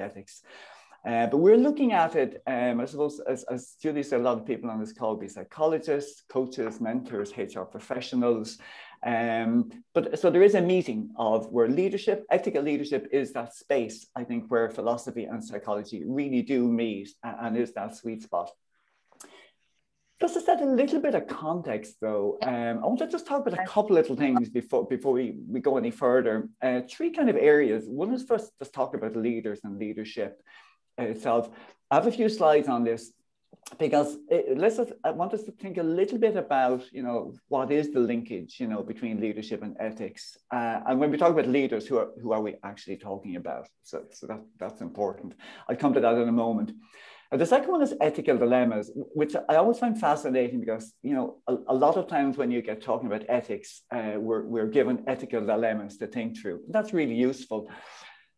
ethics. But we're looking at it, I suppose, as Julie said, a lot of people on this call be psychologists, coaches, mentors, HR professionals. But so there is a meeting of where leadership, ethical leadership is that space, I think, where philosophy and psychology really do meet and is that sweet spot. Just to set a little bit of context, though, I want to just talk about a couple little things before we go any further. Three kind of areas. One is first just talk about leaders and leadership itself. I have a few slides on this because I want us to think a little bit about, what is the linkage, between leadership and ethics. And when we talk about leaders, who are we actually talking about? So that's important. I'll come to that in a moment. The second one is ethical dilemmas, which I always find fascinating because, a lot of times when you get talking about ethics, we're given ethical dilemmas to think through. That's really useful.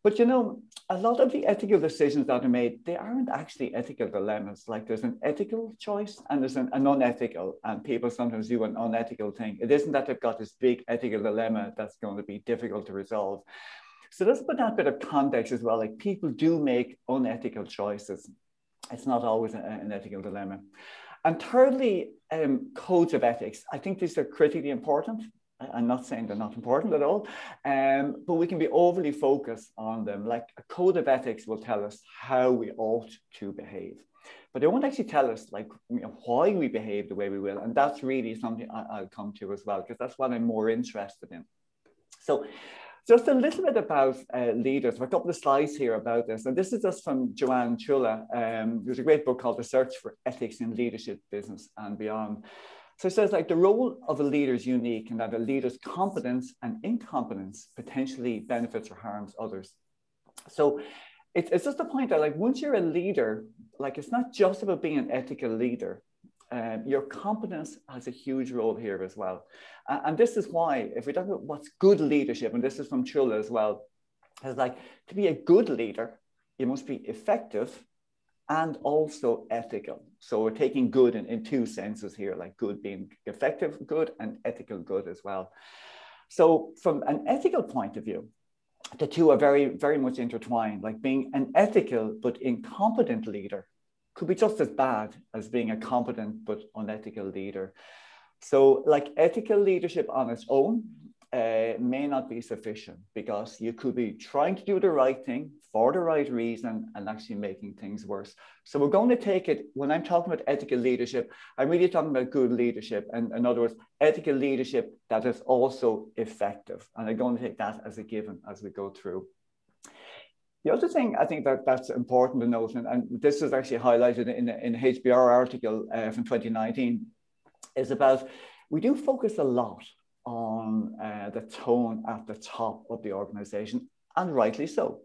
But, a lot of the ethical decisions that are made, they aren't actually ethical dilemmas. Like there's an ethical choice and there's an unethical, and people sometimes do an unethical thing. It isn't that they've got this big ethical dilemma that's going to be difficult to resolve. So let's put that bit of context as well. Like people do make unethical choices. It's not always an ethical dilemma. And thirdly, codes of ethics. I think these are critically important. I'm not saying they're not important at all, but we can be overly focused on them. Like a code of ethics will tell us how we ought to behave, but they won't actually tell us why we behave the way we will. And that's really something I'll come to as well, because that's what I'm more interested in. So just a little bit about leaders. A couple of slides here about this. And this is just from Joanne Chula. There's a great book called The Search for Ethics in Leadership, Business and Beyond. So it says the role of a leader is unique in that a leader's competence and incompetence potentially benefits or harms others. So it's just a point that once you're a leader, it's not just about being an ethical leader. Your competence has a huge role here as well. And this is why, if we talk about what's good leadership, and this is from Chula as well, is to be a good leader, you must be effective and also ethical. So we're taking good in two senses here, like good being effective good and ethical good as well. So from an ethical point of view, the two are very, very much intertwined. Like being an ethical but incompetent leader could be just as bad as being a competent but unethical leader. So ethical leadership on its own may not be sufficient, because you could be trying to do the right thing for the right reason and actually making things worse. So we're going to take it, when I'm talking about ethical leadership, I'm really talking about good leadership. And in other words, ethical leadership that is also effective. And I'm going to take that as a given as we go through. The other thing I think that's important to note, and this is actually highlighted in an HBR article from 2019, is about, we do focus a lot on the tone at the top of the organization, and rightly so.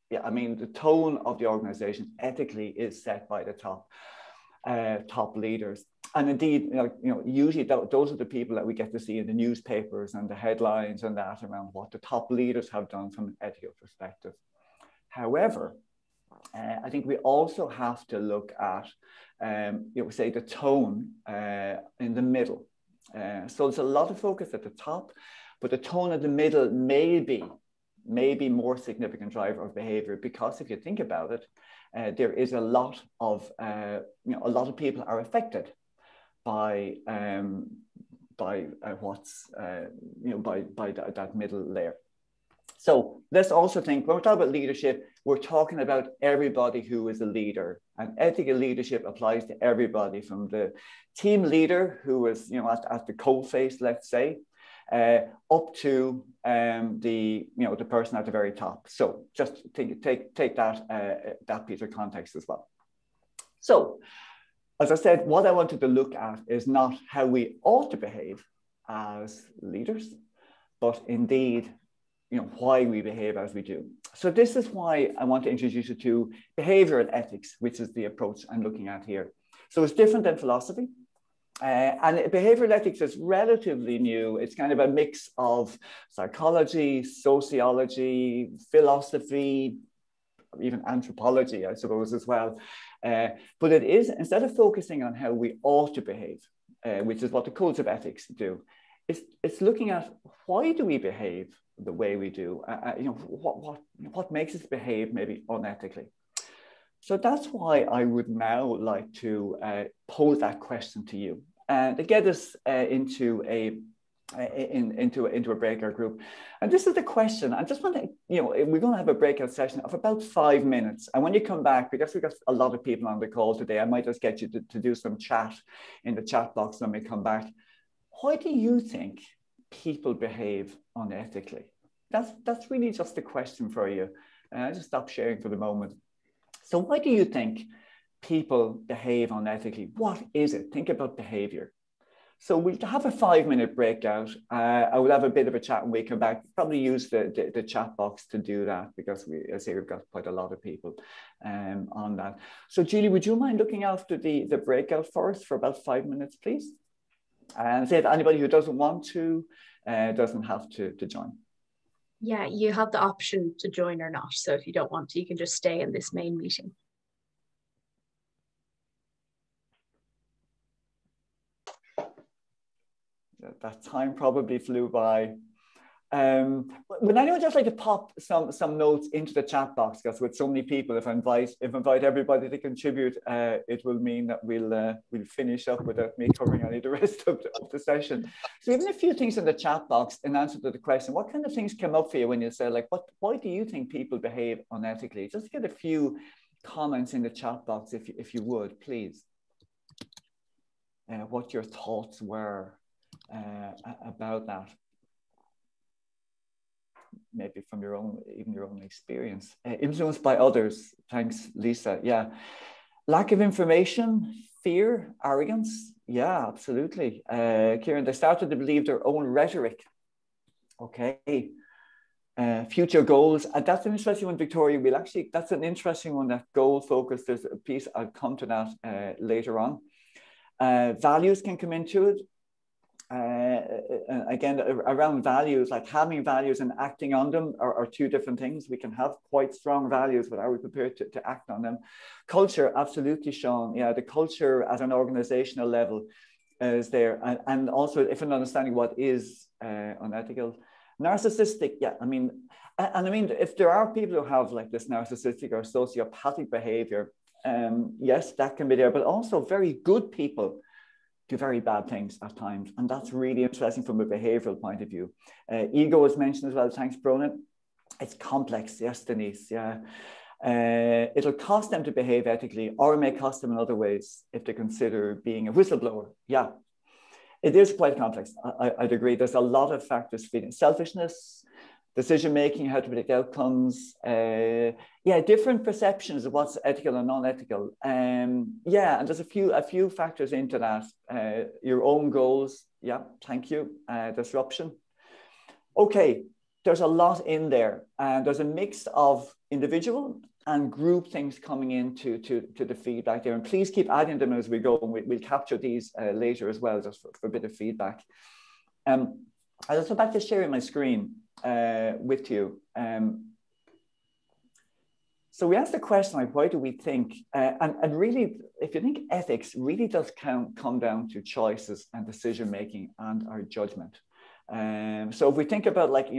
Yeah, I mean, the tone of the organization ethically is set by the top leaders. And indeed, usually those are the people that we get to see in the newspapers and the headlines and that around what the top leaders have done from an ethical perspective. However, I think we also have to look at, say, the tone in the middle. So there's a lot of focus at the top, but the tone in the middle may be more significant driver of behavior, because if you think about it, there is a lot of people are affected by that middle layer. So let's also think, when we're talking about leadership, we're talking about everybody who is a leader, and ethical leadership applies to everybody, from the team leader who is, at the coalface, let's say, up to the person at the very top. So just take that piece of context as well. So, as I said, what I wanted to look at is not how we ought to behave as leaders, but indeed, why we behave as we do. So this is why I want to introduce you to behavioral ethics, which is the approach I'm looking at here. So it's different than philosophy. And behavioral ethics is relatively new. It's kind of a mix of psychology, sociology, philosophy, even anthropology, I suppose, as well. But it is, instead of focusing on how we ought to behave, which is what the codes of ethics do, it's looking at why do we behave the way we do? What makes us behave maybe unethically? So that's why I would now like to pose that question to you and to get us into a breakout group. And this is the question. I just want to, we're going to have a breakout session of about 5 minutes. And when you come back, because we've got a lot of people on the call today, I might just get you to do some chat in the chat box when we come back. Why do you think people behave unethically? That's really just the question for you. I'll just stop sharing for the moment. So why do you think people behave unethically? What is it? Think about behavior. So we'll have a 5-minute breakout. I will have a bit of a chat when we come back. Probably use the chat box to do that because we've got quite a lot of people on that. So Julie, would you mind looking after the breakout for us for about 5 minutes, please? And say if anybody who doesn't want to, doesn't have to join. Yeah, you have the option to join or not. So if you don't want to, you can just stay in this main meeting. That time probably flew by. Would anyone just like to pop some notes into the chat box? Because with so many people, if I invite everybody to contribute, it will mean that we'll finish up without me covering any of the rest of the session. So even a few things in the chat box in answer to the question, what kind of things come up for you when you say like, why do you think people behave unethically? Just get a few comments in the chat box if you would, please. What your thoughts were about that. Maybe from your own experience. Influenced by others. Thanks, Lisa. Yeah. Lack of information, fear, arrogance. Yeah, absolutely. Kieran, they started to believe their own rhetoric. Okay. Future goals. That's an interesting one, Victoria. That's an interesting one, that goal focus. There's a piece, I'll come to that later on. Values can come into it. Again, around values, like having values and acting on them are two different things. We can have quite strong values, but are we prepared to act on them? Culture, absolutely, Sean. Yeah, the culture at an organizational level is there. And also, if an understanding what is unethical. Narcissistic, yeah, I mean, if there are people who have like this narcissistic or sociopathic behavior, yes, that can be there, but also very good people do very bad things at times. And that's really interesting from a behavioral point of view. Ego was mentioned as well. Thanks, Byrne. It's complex. Yes, Denise. Yeah. It'll cost them to behave ethically, or it may cost them in other ways if they consider being a whistleblower. Yeah, it is quite complex. I'd agree. There's a lot of factors feeding. Selfishness, decision-making, how to predict outcomes. Yeah, different perceptions of what's ethical and non-ethical. Yeah, and there's a few factors into that. Your own goals. Yeah, thank you. Disruption. Okay, there's a lot in there. And there's a mix of individual and group things coming into the feedback there. And please keep adding them as we go. And we'll capture these later as well, just for a bit of feedback. I'll just go back to sharing my screen with you. So we asked the question, like, why do we think, and really, if you think ethics really does come down to choices and decision-making and our judgment. So if we think about like,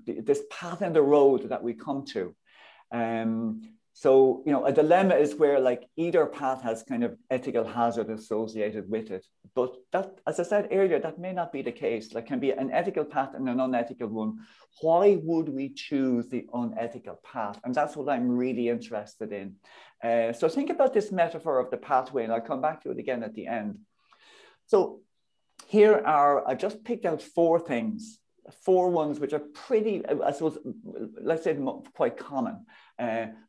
this path in the road that we come to, so, a dilemma is where like either path has kind of ethical hazard associated with it. But that, as I said earlier, that may not be the case. There can be an ethical path and an unethical one. Why would we choose the unethical path? And that's what I'm really interested in. So think about this metaphor of the pathway, and I'll come back to it again at the end. So here I've just picked out 4 things. 4 ones which are pretty, I suppose, let's say quite common.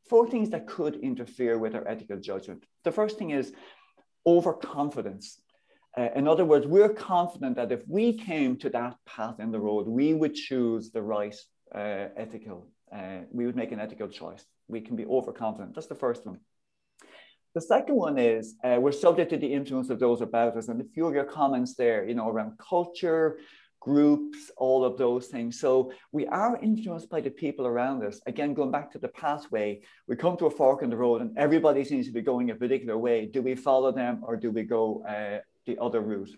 4 things that could interfere with our ethical judgment. The first thing is overconfidence. In other words, we're confident that if we came to that path in the road, we would choose the right we would make an ethical choice. We can be overconfident. That's the first one. The second one is we're subject to the influence of those about us. And a few of your comments there, around culture, groups, all of those things. So we are influenced by the people around us. Again, going back to the pathway, we come to a fork in the road and everybody seems to be going a particular way. Do we follow them or do we go the other route?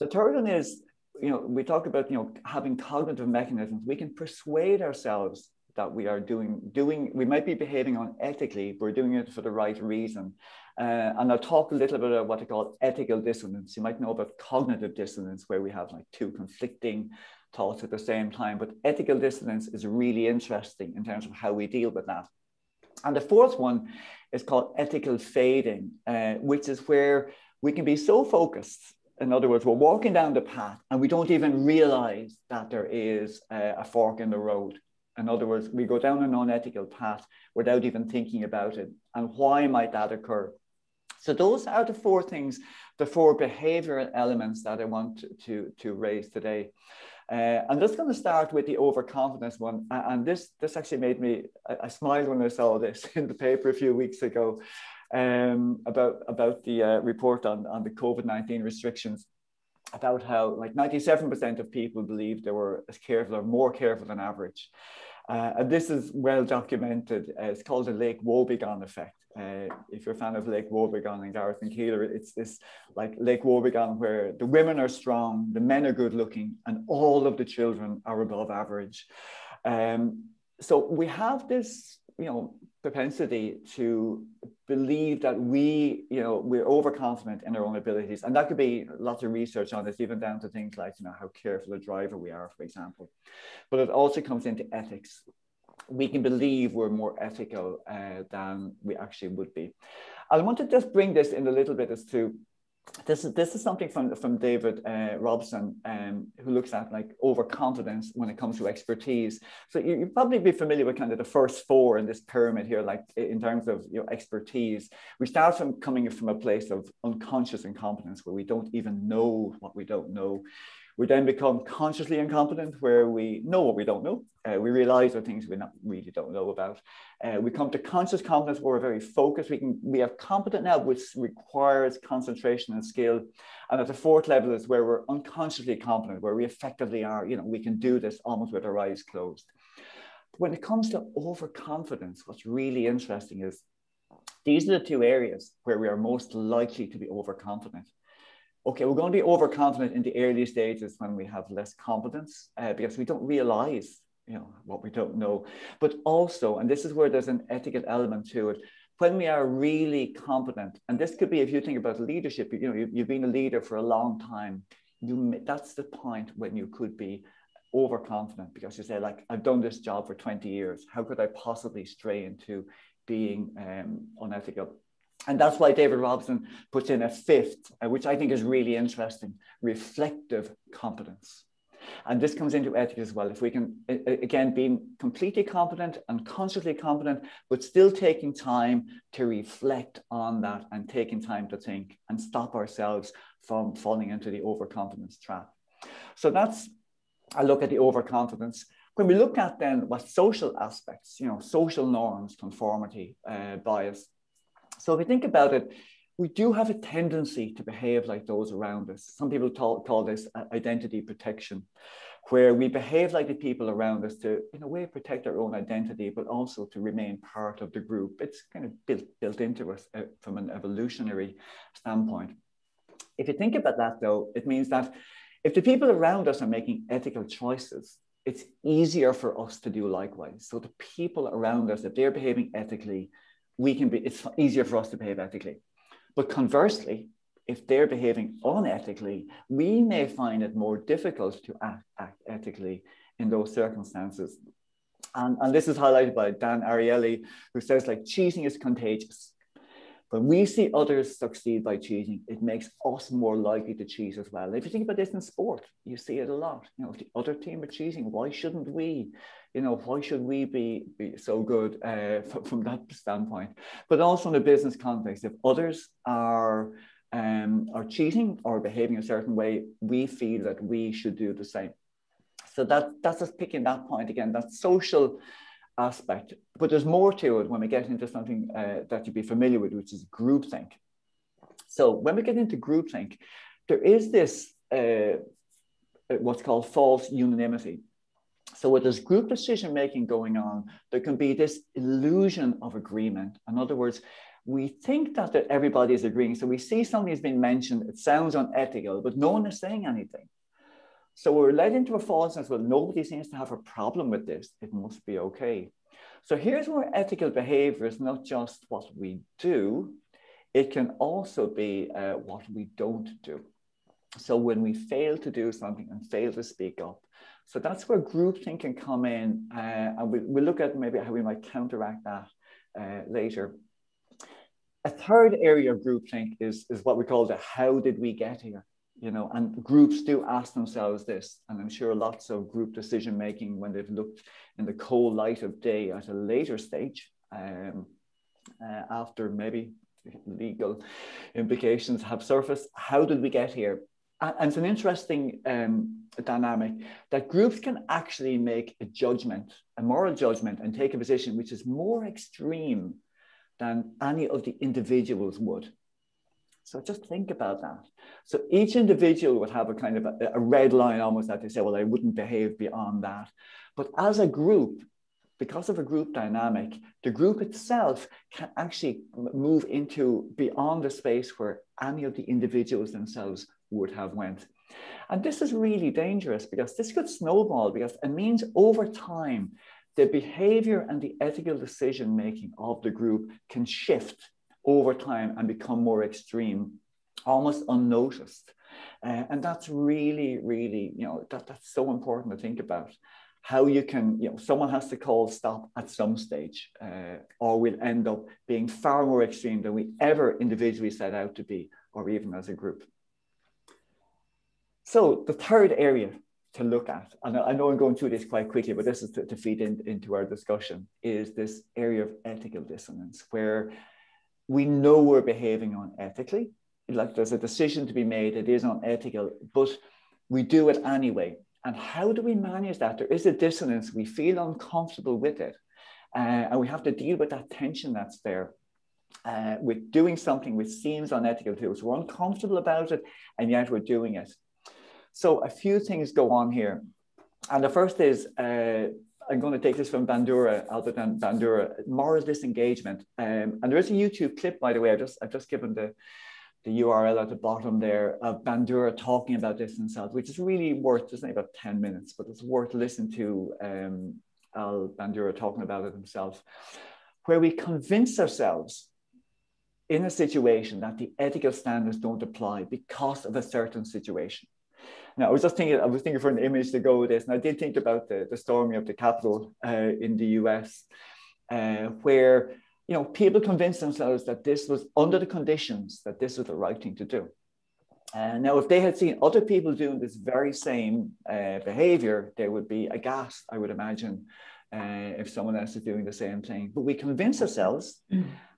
The third one is we talk about, having cognitive mechanisms. We can persuade ourselves that we are we might be behaving unethically, but we're doing it for the right reason. And I'll talk a little bit about what I call ethical dissonance. You might know about cognitive dissonance, where we have like two conflicting thoughts at the same time. But ethical dissonance is really interesting in terms of how we deal with that. And the fourth one is called ethical fading, which is where we can be so focused. In other words, we're walking down the path and we don't even realize that there is a fork in the road. In other words, we go down a non-ethical path without even thinking about it. And why might that occur? So those are the four things, the four behavioral elements that I want to raise today. I'm just going to start with the overconfidence one. And this actually made me, I smiled when I saw this in the paper a few weeks ago, about the report on the COVID-19 restrictions, about how like 97% of people believe they were as careful or more careful than average. And this is well documented. It's called the Lake Wobegon effect. If you're a fan of Lake Wobegon and Gareth and Keeler, it's this like Lake Wobegon where the women are strong, the men are good looking, and all of the children are above average. So we have this, propensity to believe that we're overconfident in our own abilities. And that could be lots of research on this, even down to things like, how careful a driver we are, for example. But it also comes into ethics. We can believe we're more ethical than we actually would be. I want to just bring this in a little bit as to, this is something from David Robson, who looks at like overconfidence when it comes to expertise. So you'd probably be familiar with kind of the first four in this pyramid here, like in terms of expertise. We start from coming from a place of unconscious incompetence, where we don't even know what we don't know. We then become consciously incompetent, where we know what we don't know. We realize there are things we really don't know about. We come to conscious competence, where we're very focused. We have competent now, which requires concentration and skill. And at the fourth level is where we're unconsciously competent, where we effectively are, we can do this almost with our eyes closed. When it comes to overconfidence, what's really interesting is these are the two areas where we are most likely to be overconfident. Okay, we're going to be overconfident in the early stages when we have less competence, because we don't realize, what we don't know. But also, and this is where there's an ethical element to it, when we are really competent, and this could be, if you think about leadership, you've been a leader for a long time, that's the point when you could be overconfident, because you say, like, I've done this job for 20 years. How could I possibly stray into being unethical? And that's why David Robson puts in a fifth, which I think is really interesting, reflective competence. And this comes into ethics as well. If we can, again, being completely competent and consciously competent, but still taking time to reflect on that and taking time to think and stop ourselves from falling into the overconfidence trap. So that's a look at the overconfidence. When we look at then what social aspects, social norms, conformity, bias. So if we think about it, we do have a tendency to behave like those around us. Some people call this identity protection, where we behave like the people around us to, in a way, protect our own identity, but also to remain part of the group. It's kind of built into us from an evolutionary standpoint. If you think about that, though, it means that if the people around us are making ethical choices, it's easier for us to do likewise. So the people around us, if they're behaving ethically, it's easier for us to behave ethically. But conversely, if they're behaving unethically, we may find it more difficult to act ethically in those circumstances. And this is highlighted by Dan Ariely, who says, like, cheating is contagious. When we see others succeed by cheating, it makes us more likely to cheat as well. If you think about this in sport, you see it a lot. If the other team are cheating, why shouldn't we? Why should we be so good from that standpoint? But also in a business context, if others are cheating or behaving a certain way, we feel that we should do the same. So that's just picking that point again, that social aspect. But there's more to it when we get into something that you'd be familiar with, which is groupthink. So when we get into groupthink, there is this what's called false unanimity. So with this group decision making going on, there can be this illusion of agreement. In other words, we think that everybody is agreeing. So we see something has been mentioned, it sounds unethical, but no one is saying anything. So we're led into a false sense, well, nobody seems to have a problem with this. It must be okay. So here's where ethical behavior is not just what we do, it can also be what we don't do. So when we fail to do something and fail to speak up. So that's where groupthink can come in, and we'll look at maybe how we might counteract that later. A third area of groupthink is what we call the how did we get here? You know, and groups do ask themselves this, and I'm sure lots of group decision making, when they've looked in the cold light of day at a later stage, after maybe legal implications have surfaced, how did we get here? And it's an interesting dynamic that groups can actually make a judgment, a moral judgment, and take a position which is more extreme than any of the individuals would. So just think about that. So each individual would have a kind of a red line almost that they say, well, I wouldn't behave beyond that. But as a group, because of a group dynamic, the group itself can actually move into beyond the space where any of the individuals themselves would have went. And this is really dangerous because this could snowball, because it means over time, the behavior and the ethical decision making of the group can shift over time and become more extreme, almost unnoticed. And that's really, really, you know, that's so important to think about. How you can, you know, someone has to call stop at some stage, or we'll end up being far more extreme than we ever individually set out to be, or even as a group. So the third area to look at, and I know I'm going through this quite quickly, but this is to feed into our discussion, is this area of ethical dissonance, where we know we're behaving unethically, like there's a decision to be made, it is unethical, but we do it anyway. And how do we manage that? There is a dissonance, we feel uncomfortable with it, and we have to deal with that tension that's there with doing something which seems unethical to us. We're uncomfortable about it, and yet we're doing it. So a few things go on here. And the first is, I'm going to take this from Bandura, Albert and Bandura, moral disengagement. And there is a YouTube clip, by the way, I've just given the URL at the bottom there of Bandura talking about this himself, which is really worth, it's only about 10 minutes, but it's worth listening to Al Bandura talking about it himself, where we convince ourselves in a situation that the ethical standards don't apply because of a certain situation. Now, I was thinking for an image to go with this, and I did think about the storming of the Capitol in the US, where, you know, people convinced themselves that this was under the conditions, that this was the right thing to do. Now, if they had seen other people doing this very same behavior, they would be aghast, I would imagine, if someone else is doing the same thing. But we convince ourselves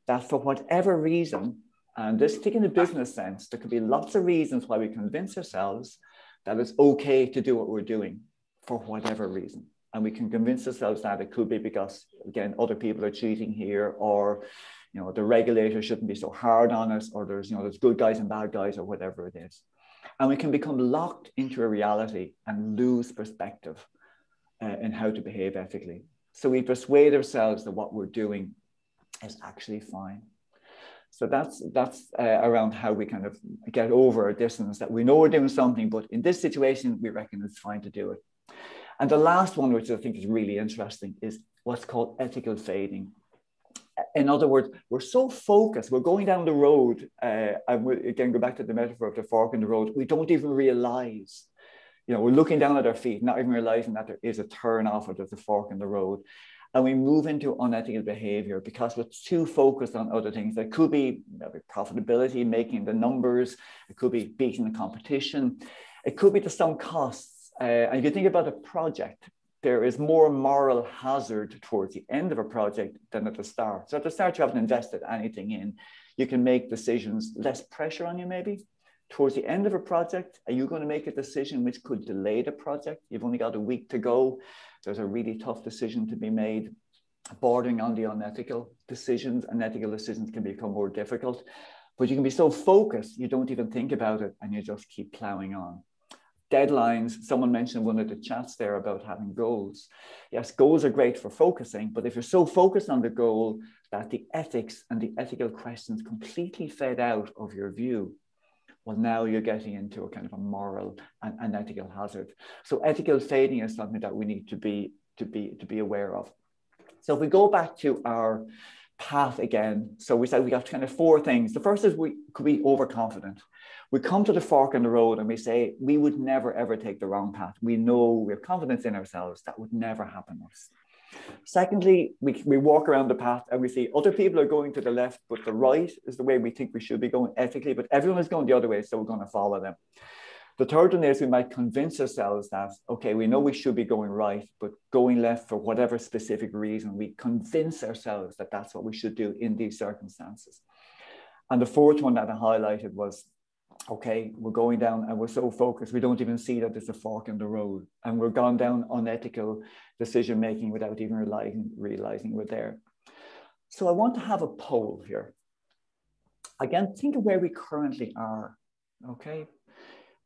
that for whatever reason, and this taking the business sense, there could be lots of reasons why we convince ourselves that it's okay to do what we're doing for whatever reason. And we can convince ourselves that it could be because, again, other people are cheating here, or, you know, the regulator shouldn't be so hard on us, or there's, you know, there's good guys and bad guys, or whatever it is. And we can become locked into a reality and lose perspective in how to behave ethically. So we persuade ourselves that what we're doing is actually fine. So that's around how we kind of get over a dissonance, that we know we're doing something, but in this situation, we reckon it's fine to do it. And the last one, which I think is really interesting, is what's called ethical fading. In other words, we're so focused, we're going down the road, and we'll again go back to the metaphor of the fork in the road, we don't even realize, you know, we're looking down at our feet, not even realizing that there is a turn off or there's a fork in the road. And we move into unethical behavior because we're too focused on other things. That could be profitability, making the numbers. It could be beating the competition. It could be to some costs. And if you think about a project, there is more moral hazard towards the end of a project than at the start. So at the start, you haven't invested anything in. You can make decisions, less pressure on you maybe. Towards the end of a project, are you going to make a decision which could delay the project? You've only got a week to go. There's a really tough decision to be made, bordering on the unethical decisions, and ethical decisions can become more difficult. But you can be so focused, you don't even think about it, and you just keep plowing on. Deadlines, someone mentioned one of the chats there about having goals. Yes, goals are great for focusing, but if you're so focused on the goal that the ethics and the ethical questions completely fade out of your view, well, now you're getting into a kind of a moral and ethical hazard. So ethical fading is something that we need to be aware of. So if we go back to our path again, so we said we got kind of 4 things. The first is we could be overconfident. We come to the fork in the road and we say, we would never, ever take the wrong path. We know we have confidence in ourselves. That would never happen to us. Secondly, we walk around the path and we see other people are going to the left, but the right is the way we think we should be going ethically, but everyone is going the other way, so we're going to follow them. The third one is we might convince ourselves that, okay, we know we should be going right, but going left for whatever specific reason, we convince ourselves that that's what we should do in these circumstances. And the fourth one that I highlighted was, okay, we're going down and we're so focused, we don't even see that there's a fork in the road, and we're gone down unethical decision-making without even realizing we're there. So I want to have a poll here. Again, think of where we currently are, okay?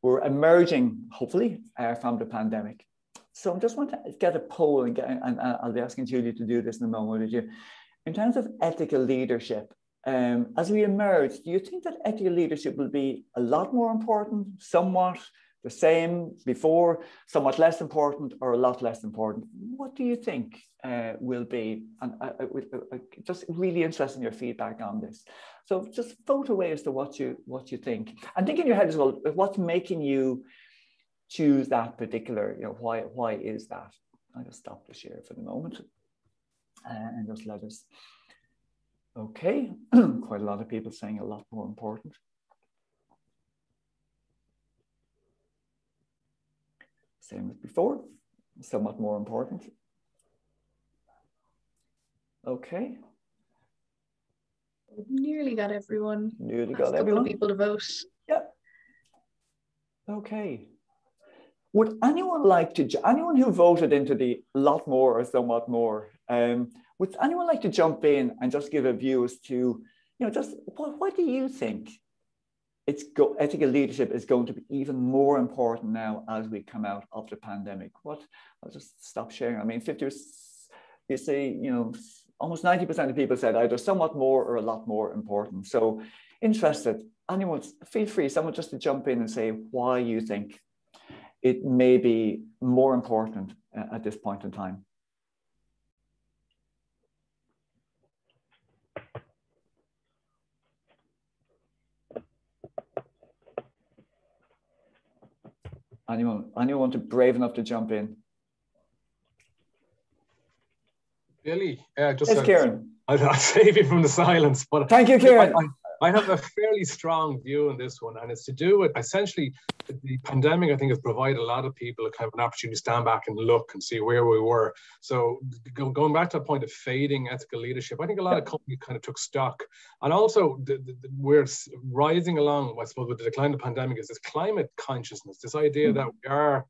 We're emerging, hopefully, from the pandemic. So I just want to get a poll, and I'll be asking Julie to do this in a moment with you. In terms of ethical leadership, as we emerge, do you think that ethical leadership will be a lot more important, somewhat the same before, somewhat less important, or a lot less important? What do you think will be? And just really interested in your feedback on this. So just vote away as to what you think, and think in your head as well, what's making you choose that particular, why is that? I'll just stop the share for the moment and just let us. Okay, quite a lot of people saying a lot more important. Same as before, somewhat more important. Okay. Nearly got everyone. Nearly got everyone. A couple of people to vote. Yep. Okay. Would anyone like to, anyone who voted into the lot more or somewhat more, would anyone like to jump in and just give a view as to, just what do you think ethical leadership is going to be even more important now as we come out of the pandemic? I'll just stop sharing. I mean, you say, almost 90% of people said either somewhat more or a lot more important. So interested, anyone, feel free, someone just to jump in and say why you think it may be more important at this point in time. Anyone want to brave enough to jump in? Billy, Yes, Kieran. I'll save you from the silence, but thank you, Kieran. I have a fairly strong view on this one, and it's to do with essentially the pandemic. I think has provided a lot of people a kind of an opportunity to stand back and look and see where we were. So going back to the point of fading ethical leadership, I think a lot of companies kind of took stock, and also we're rising along, I suppose, with the decline of the pandemic is this climate consciousness, this idea that we are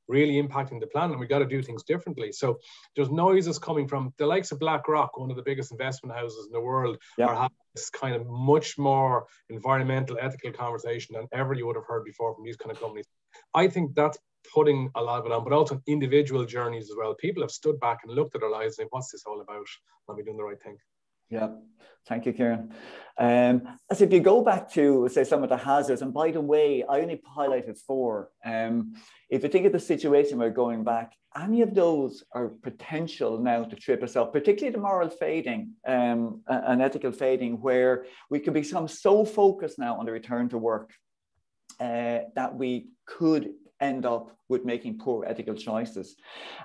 really impacting the planet and we got to do things differently. So there's noises coming from the likes of BlackRock, one of the biggest investment houses in the world, are having this kind of much more environmental, ethical conversation than ever you would have heard before from these kind of companies. I think that's putting a lot of it on, but also individual journeys as well. People have stood back and looked at their lives and think, what's this all about? Are we doing the right thing? Yeah, thank you, Kieran. As if you go back to, say, some of the hazards, and by the way, I only highlighted 4. If you think of the situation we're going back, any of those are potential now to trip us up, particularly the moral fading and ethical fading, where we could become so focused now on the return to work that we could end up with making poor ethical choices.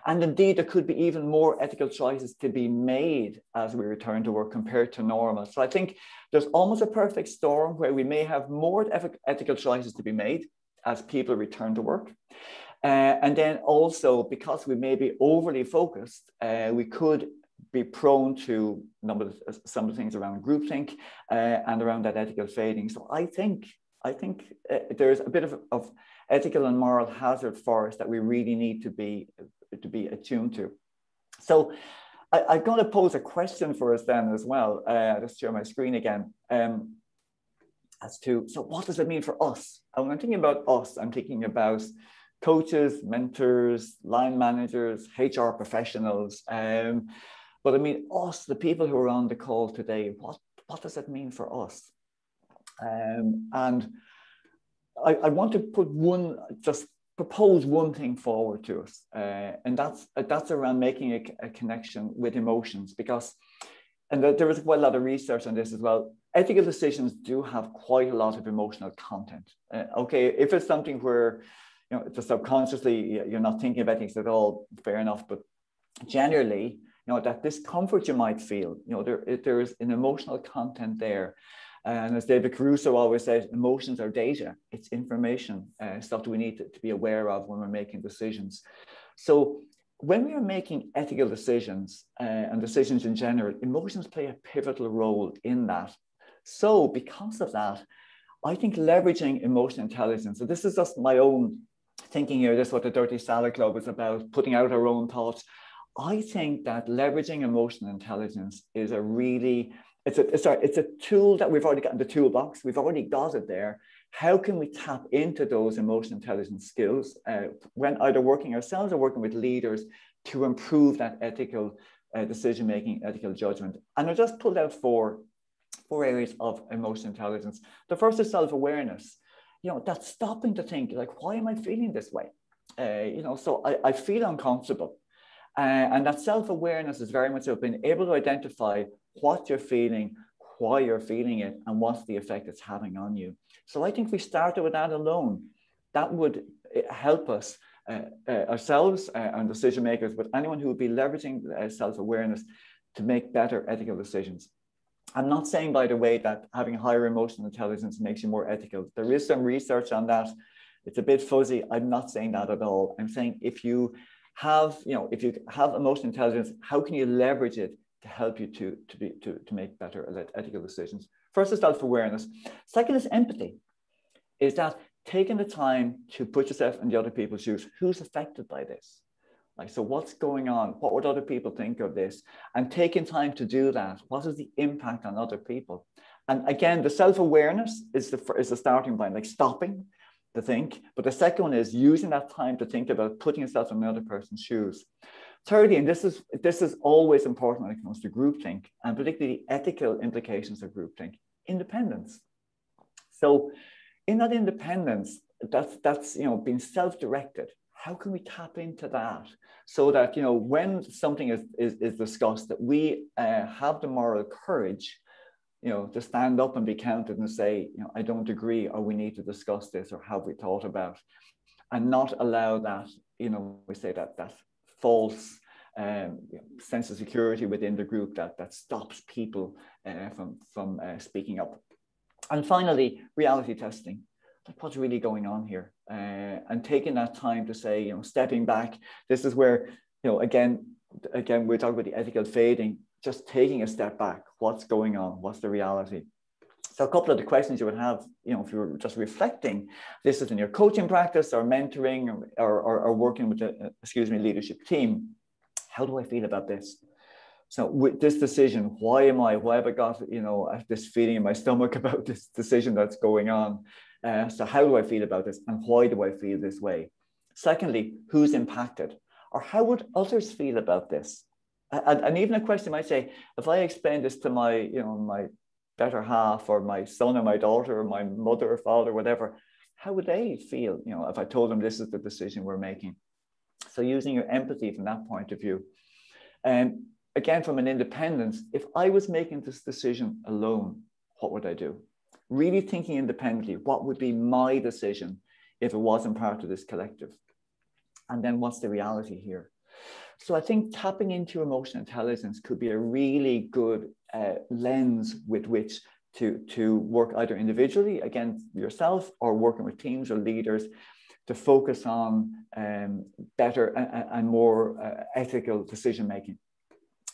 And indeed, there could be even more ethical choices to be made as we return to work compared to normal. So I think there's almost a perfect storm where we may have more ethical choices to be made as people return to work. And then also, because we may be overly focused, we could be prone to some of the things around groupthink and around that ethical fading. So I think there's a bit of ethical and moral hazard for us that we really need to be attuned to. So I'm going to pose a question for us then as well. I'll just share my screen again. As to, so what does it mean for us? And when I'm thinking about us, I'm thinking about coaches, mentors, line managers, HR professionals. But I mean, us, the people who are on the call today, what does it mean for us? And I want to propose one thing forward to us, and that's around making a connection with emotions, because, and there is quite a lot of research on this as well. Ethical decisions do have quite a lot of emotional content. Okay, if it's something where, just subconsciously you're not thinking about things at all, fair enough. But generally, that discomfort you might feel, there is an emotional content there. And as David Caruso always says, emotions are data, it's information, stuff that we need to be aware of when we're making decisions. So when we are making ethical decisions and decisions in general, emotions play a pivotal role in that. So because of that, I think leveraging emotional intelligence, so this is just my own thinking here, this is what the Dirty Salad Club is about, putting out our own thoughts. I think that leveraging emotional intelligence is a really, it's a tool that we've already got in the toolbox. We've already got it there. How can we tap into those emotional intelligence skills when either working ourselves or working with leaders to improve that ethical decision-making, ethical judgment? And I just pulled out four areas of emotional intelligence. The first is self-awareness. That's stopping to think, like, why am I feeling this way? So I feel uncomfortable. And that self-awareness is very much about being able to identify what you're feeling, why you're feeling it, and what's the effect it's having on you. So I think if we started with that alone, that would help us, ourselves and decision makers, but anyone who would be leveraging self-awareness to make better ethical decisions. I'm not saying, by the way, that having higher emotional intelligence makes you more ethical. There is some research on that. It's a bit fuzzy. I'm not saying that at all. I'm saying if you have emotional intelligence, how can you leverage it to help you to make better ethical decisions? First is self-awareness. Second is empathy. Is that taking the time to put yourself in the other people's shoes. Who's affected by this? Like, so what's going on? What would other people think of this? And taking time to do that. What is the impact on other people? And again, the self-awareness is the starting point, like stopping to think. But the second one is using that time to think about putting yourself in another person's shoes. Thirdly, and this is always important when it comes to groupthink, and particularly the ethical implications of groupthink, independence. So in that independence, that's being self-directed. How can we tap into that so that, when something is discussed, that we have the moral courage, to stand up and be counted and say, I don't agree, or we need to discuss this, or have we thought about, and not allow that, we say that false sense of security within the group that stops people from speaking up. And finally, reality testing. Like, what's really going on here? And taking that time to say, stepping back. This is where, again, we're talking about the ethical fading, just taking a step back. What's going on? What's the reality? So a couple of the questions you would have, if you were just reflecting, this is in your coaching practice or mentoring or working with a, leadership team. How do I feel about this? So with this decision, why have I got, this feeling in my stomach about this decision that's going on? So how do I feel about this, and why do I feel this way? Secondly, who's impacted, or how would others feel about this? And even a question might say, if I explain this to my, my better half, or my son or my daughter, or my mother or father, whatever, how would they feel, if I told them this is the decision we're making? So using your empathy from that point of view. And again, from an independence, if I was making this decision alone, what would I do? Really thinking independently, what would be my decision if it wasn't part of this collective? And then what's the reality here? So I think tapping into emotional intelligence could be a really good lens with which to work either individually against yourself, or working with teams or leaders to focus on better and more ethical decision-making.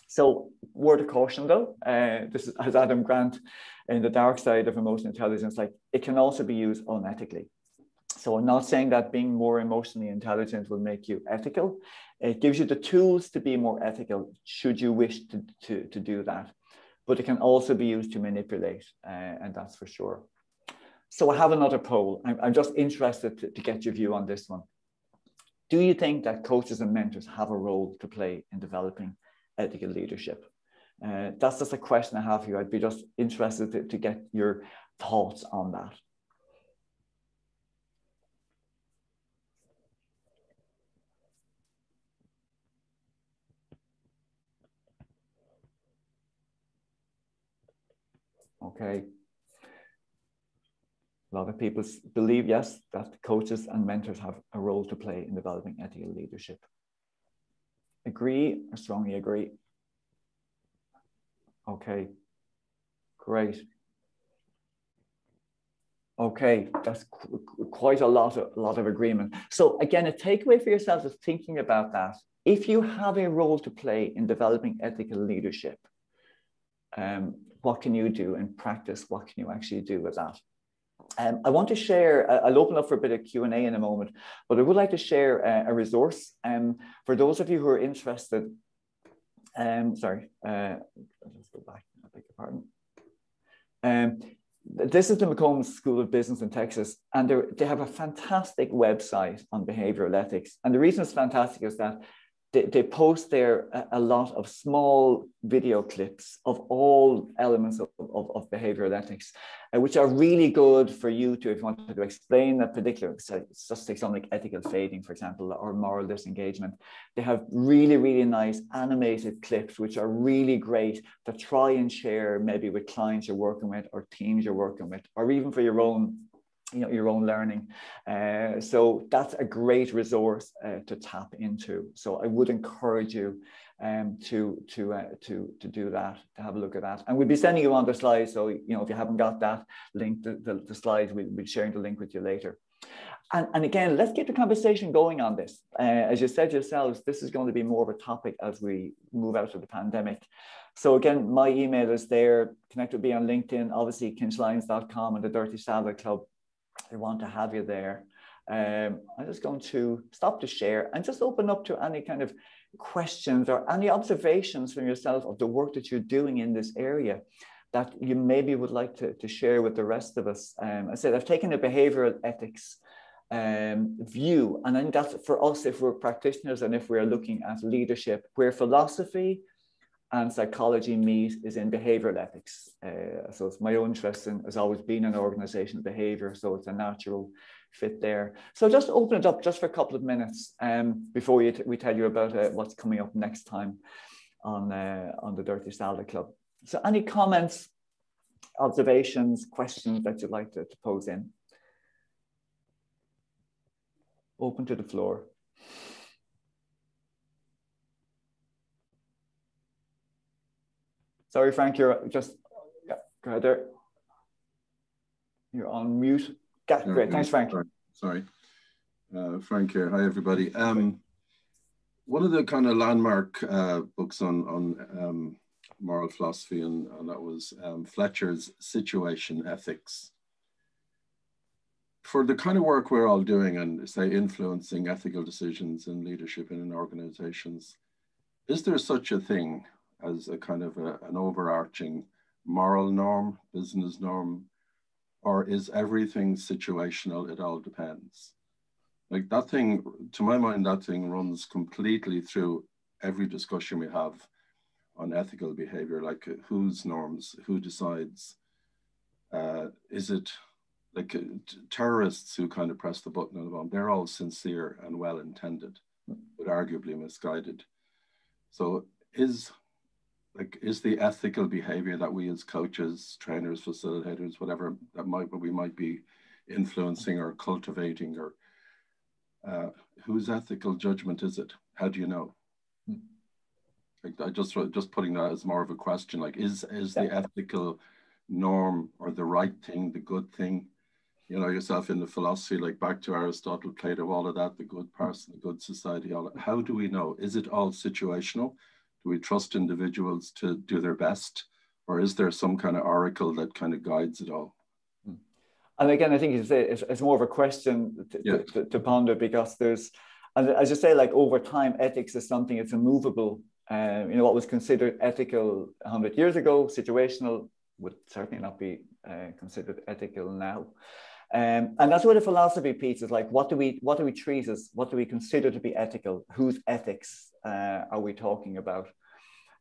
So, word of caution though, this is, as Adam Grant in The Dark Side of Emotional Intelligence, like, it can also be used unethically. So I'm not saying that being more emotionally intelligent will make you ethical. It gives you the tools to be more ethical should you wish to do that. But it can also be used to manipulate, and that's for sure. So I have another poll. I'm just interested to get your view on this one. Do you think that coaches and mentors have a role to play in developing ethical leadership? That's just a question I have here. I'd be just interested to get your thoughts on that. Okay. A lot of people believe, yes, that coaches and mentors have a role to play in developing ethical leadership. Agree or strongly agree? Okay, great. Okay, that's quite a lot of agreement. So again, a takeaway for yourselves is thinking about that. If you have a role to play in developing ethical leadership, what can you do in practice? What can you actually do with that? I want to share, I'll open up for a bit of Q&A in a moment, but I would like to share a resource for those of you who are interested. Let's go back, I beg your pardon. This is the McCombs School of Business in Texas, and they have a fantastic website on behavioral ethics. And the reason it's fantastic is that they post there a lot of small video clips of all elements of behavioral ethics, which are really good for you to, if you wanted to explain a particular, just take something like ethical fading, for example, or moral disengagement. They have really, really nice animated clips, which are really great to try and share maybe with clients you're working with or teams you're working with, or even for your own your own learning. So that's a great resource to tap into. So I would encourage you to do that, to have a look at that. And we'll be sending you on the slides. So, if you haven't got that link, the slides, we'll be sharing the link with you later. And again, let's get the conversation going on this. As you said yourselves, this is going to be more of a topic as we move out of the pandemic. So again, my email is there. Connect with me on LinkedIn, obviously KinchLyons.com and the Dirty Salad Club. I want to have you there. I'm just going to stop the share and just open up to any kind of questions or any observations from yourself of the work that you're doing in this area that you maybe would like to share with the rest of us. I said, I've taken a behavioral ethics view, and I think that's for us, if we're practitioners and if we're looking at leadership, where philosophy and psychology meet is in behavioral ethics. So it's my own interest has always been in organizational behavior, so it's a natural fit there. So just open it up just for a couple of minutes before we tell you about what's coming up next time on the Dirty Salad Club. So any comments, observations, questions that you'd like to pose in? Open to the floor. Sorry, Frank, you're just, yeah, go ahead there. You're on mute. Yeah, great, thanks, Frank. Sorry. Frank here, hi everybody. One of the kind of landmark books on moral philosophy, and that was Fletcher's Situation Ethics. For the kind of work we're all doing and say influencing ethical decisions in leadership and in organizations, is there such a thing as a kind of an overarching moral norm, business norm, or is everything situational? It all depends. Like that thing, to my mind, that thing runs completely through every discussion we have on ethical behavior, like whose norms, who decides, is it like terrorists who kind of press the button on the bomb, they're all sincere and well-intended, but arguably misguided. So is the ethical behavior that we as coaches, trainers, facilitators, whatever that we might be influencing or cultivating, or whose ethical judgment is it? How do you know? Like I just putting that as more of a question, like is the ethical norm or the right thing, the good thing? You know, yourself in the philosophy, like back to Aristotle, Plato, all of that, the good person, the good society, all that. How do we know? Is it all situational? Do we trust individuals to do their best? Or is there some kind of oracle that kind of guides it all? And again, I think it's more of a question to ponder, because there's, and as you say, like over time, ethics is something, it's immovable. What was considered ethical 100 years ago, situational, would certainly not be considered ethical now. And that's where the philosophy piece is like, what do we treat as, what do we consider to be ethical? Whose ethics are we talking about?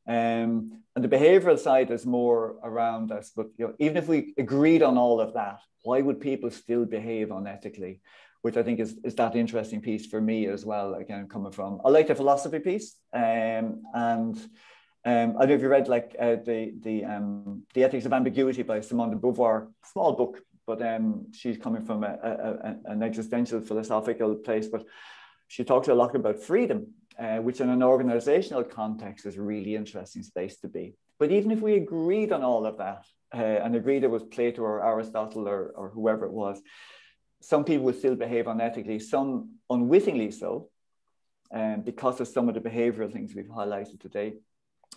And the behavioral side is more around us, but even if we agreed on all of that, why would people still behave unethically? Which I think is that interesting piece for me as well, again, coming from, I like the philosophy piece, and I don't know if you read like the Ethics of Ambiguity by Simone de Beauvoir, small book, but she's coming from an existential philosophical place, but she talks a lot about freedom, which in an organizational context is a really interesting space to be. But even if we agreed on all of that, and agreed it was Plato or Aristotle or whoever it was, some people would still behave unethically, some unwittingly so, because of some of the behavioral things we've highlighted today.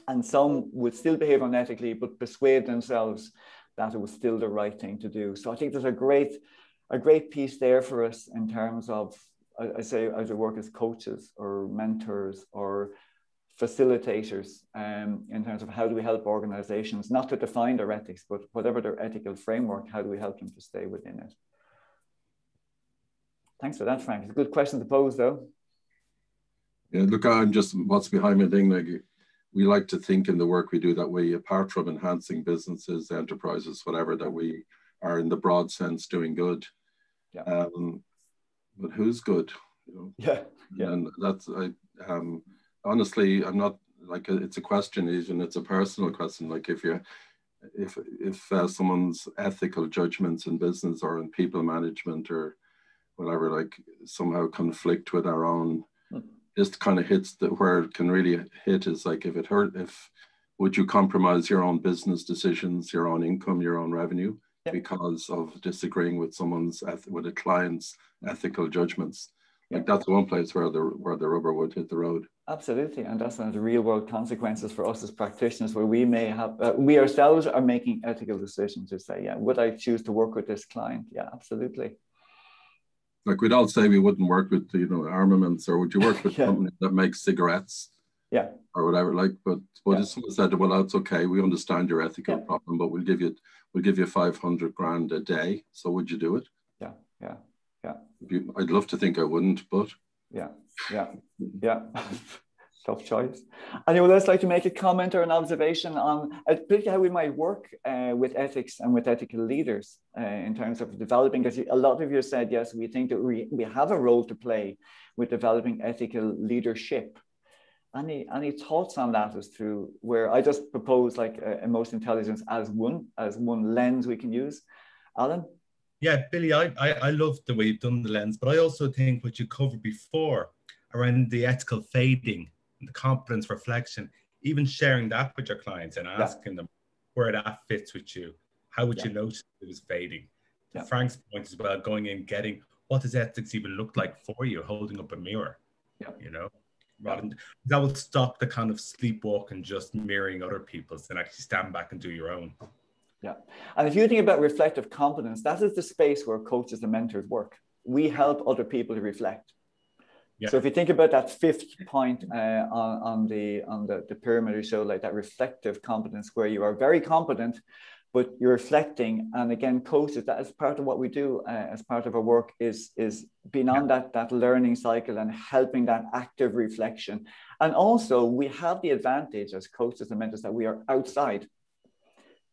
And some would still behave unethically, but persuade themselves that it was still the right thing to do. So I think there's a great piece there for us in terms of, I say, as we work as coaches or mentors or facilitators, in terms of how do we help organizations not to define their ethics, but whatever their ethical framework, how do we help them to stay within it? Thanks for that, Frank. It's a good question to pose, though. Yeah, look, I'm just, what's behind my thing, like, we like to think in the work we do that way, apart from enhancing businesses, enterprises, whatever, that we are in the broad sense doing good. Yeah. But who's good? You know? Yeah. Yeah. And that's, honestly, I'm not like, it's a question, even it's a personal question. Like if someone's ethical judgments in business or in people management or whatever, like somehow conflict with our own, just kind of hits where it can really hit is like, would you compromise your own business decisions, your own income, your own revenue, because of disagreeing with with a client's ethical judgments? Like that's one place where the rubber would hit the road. Absolutely, and that's one of the real world consequences for us as practitioners, where we may have, we ourselves are making ethical decisions to say, yeah, would I choose to work with this client? Yeah, absolutely. Like we'd all say we wouldn't work with, armaments, or would you work with a company that makes cigarettes? Yeah. Or whatever, like, but if someone said, well, that's okay, we understand your ethical problem, but we'll give you 500 grand a day. So would you do it? Yeah, yeah, yeah. I'd love to think I wouldn't, but yeah. Tough choice. Anyone else like to make a comment or an observation on particularly how we might work with ethics and with ethical leaders in terms of developing? Because a lot of you said, yes, we think that we have a role to play with developing ethical leadership. Any thoughts on that as to where I just propose like emotional intelligence as one lens we can use? Alan? Yeah, Billy, I love the way you've done the lens, but I also think what you covered before around the ethical fading, the competence reflection, even sharing that with your clients and asking them where that fits with you. How would you notice it was fading? To Frank's point as well, going in, getting what does ethics even look like for you, holding up a mirror, rather than, that will stop the kind of sleepwalk and just mirroring other people's and actually stand back and do your own. Yeah. And if you think about reflective competence, that is the space where coaches and mentors work. We help other people to reflect. Yeah. So if you think about that fifth point on the pyramid you showed, like that reflective competence, where you are very competent, but you're reflecting. And again, coaches, that is part of what we do as part of our work is being on that learning cycle and helping that active reflection. And also we have the advantage as coaches and mentors that we are outside.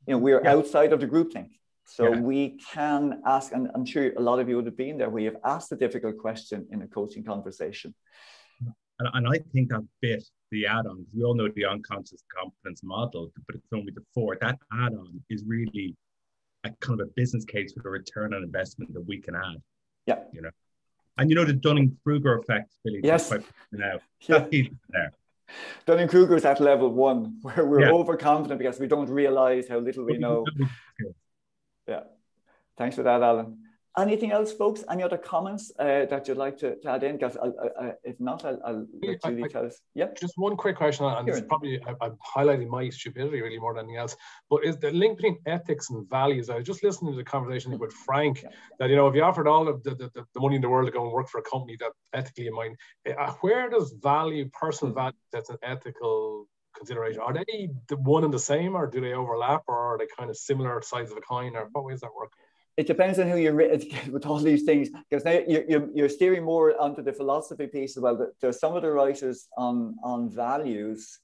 We are outside of the groupthink. So we can ask, and I'm sure a lot of you would have been there, where you've asked a difficult question in a coaching conversation. And I think that bit, the add-on, we all know the unconscious competence model, but it's only the 4. That add-on is really a kind of a business case with a return on investment that we can add. Yeah. And the Dunning-Kruger effect, Billy. Yes. Now. That's there. Dunning-Kruger is at level 1, where we're overconfident because we don't realize how little we know. Yeah. Thanks for that, Alan. Anything else, folks? Any other comments that you'd like to add in? Because if not, I'll let Julie tell us. Yeah. Just one quick question, and this is probably, I'm highlighting my stupidity really more than anything else, but is the link between ethics and values? I was just listening to the conversation with Frank, that, if you offered all of the money in the world to go and work for a company that ethically in mind, where does personal value, that's an ethical consideration, are they the one and the same, or do they overlap, or are they kind of similar sides of a coin, or what way does that work? It depends on who you're with all these things, because now you're steering more onto the philosophy piece as well. There's some of the writers on values.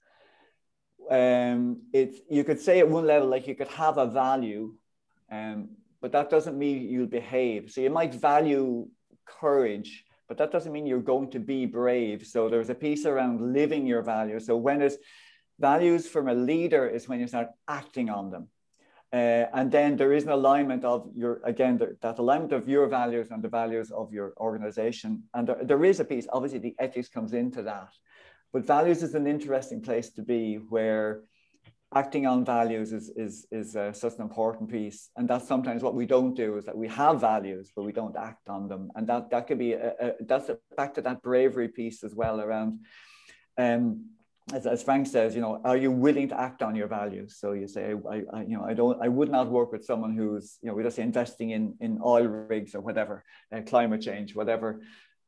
You could say at one level, like you could have a value, but that doesn't mean you'll behave. So you might value courage, but that doesn't mean you're going to be brave. So there's a piece around living your value. So when it's Values from a leader is when you start acting on them. And then there is an alignment of your, again, that alignment of your values and the values of your organization. And there is a piece, obviously the ethics comes into that, but values is an interesting place to be, where acting on values is such an important piece. And that's sometimes what we don't do, is that we have values, but we don't act on them. And that could be, that's back to that bravery piece as well around, as Frank says, you know, are you willing to act on your values? So you say, I would not work with someone who's, you know, we just say investing in oil rigs or whatever, climate change, whatever.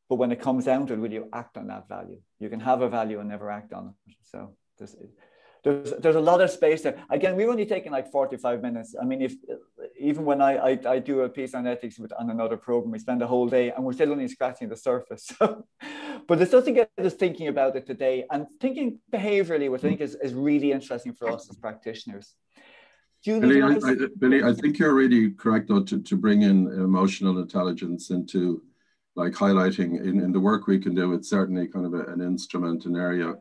But when it comes down to it, will you act on that value? You can have a value and never act on it. So there's a lot of space there. Again, we've only taken like 45 minutes. I mean, even when I do a piece on ethics on another program, we spend a whole day and we're still only scratching the surface. So, but it's just to get us thinking about it today and thinking behaviorally, which I think is really interesting for us as practitioners. Julie, Billy, I think you're really correct though to bring in emotional intelligence into, like, highlighting in the work we can do. It's certainly kind of an instrument, an area.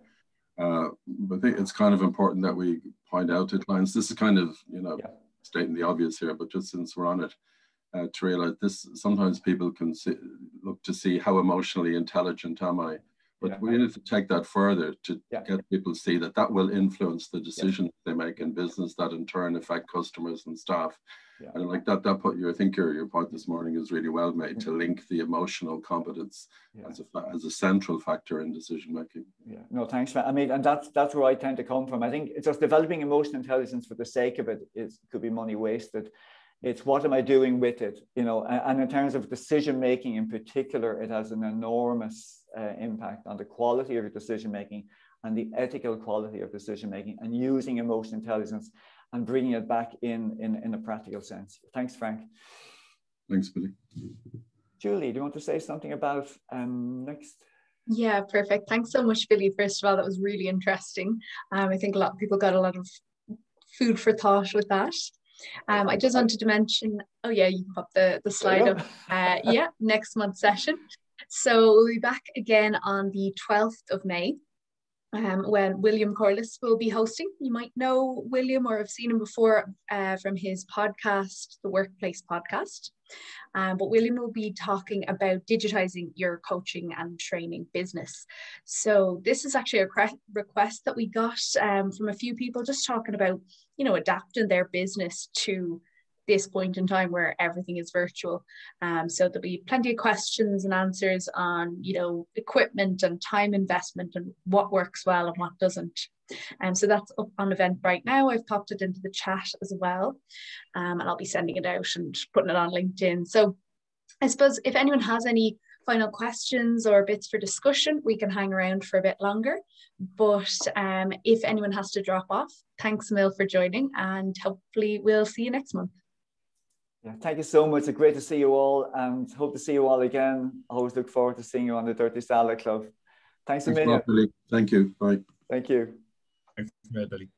But I think it's kind of important that we point out to clients, this is kind of, you know, stating the obvious here, but just since we're on it, to realize this, sometimes people can look to see how emotionally intelligent am I, but we need to take that further to get people to see that will influence the decisions they make in business, that in turn affect customers and staff. And like that I think your point this morning is really well made, to link the emotional competence as a central factor in decision making. Yeah, no, thanks. I mean, and that's where I tend to come from. I think it's just developing emotional intelligence for the sake of it could be money wasted. It's what am I doing with it, you know? And in terms of decision making in particular, it has an enormous impact on the quality of your decision making and the ethical quality of decision making, and using emotional intelligence and bringing it back in a practical sense. Thanks, Frank. Thanks, Billy. Julie, do you want to say something about next? Yeah, perfect. Thanks so much, Billy. First of all, that was really interesting. I think a lot of people got a lot of food for thought with that. I just wanted to mention, oh yeah, you can pop the slide up. Next month's session. So we'll be back again on the 12th of May. When William Corliss will be hosting. You might know William or have seen him before from his podcast, the Workplace Podcast. But William will be talking about digitizing your coaching and training business. So this is actually a request that we got from a few people, just talking about, you know, adapting their business to this point in time where everything is virtual. So there'll be plenty of questions and answers on, you know, equipment and time investment and what works well and what doesn't. So that's up on Eventbrite now. I've popped it into the chat as well. And I'll be sending it out and putting it on LinkedIn. So I suppose if anyone has any final questions or bits for discussion, we can hang around for a bit longer. But if anyone has to drop off, thanks, Emil, for joining, and hopefully we'll see you next month. Yeah, thank you so much. It's great to see you all, and hope to see you all again. I always look forward to seeing you on the Dirty Salad Club. Thanks a million. Thank you. Bye. Thank you. Thanks, Billy.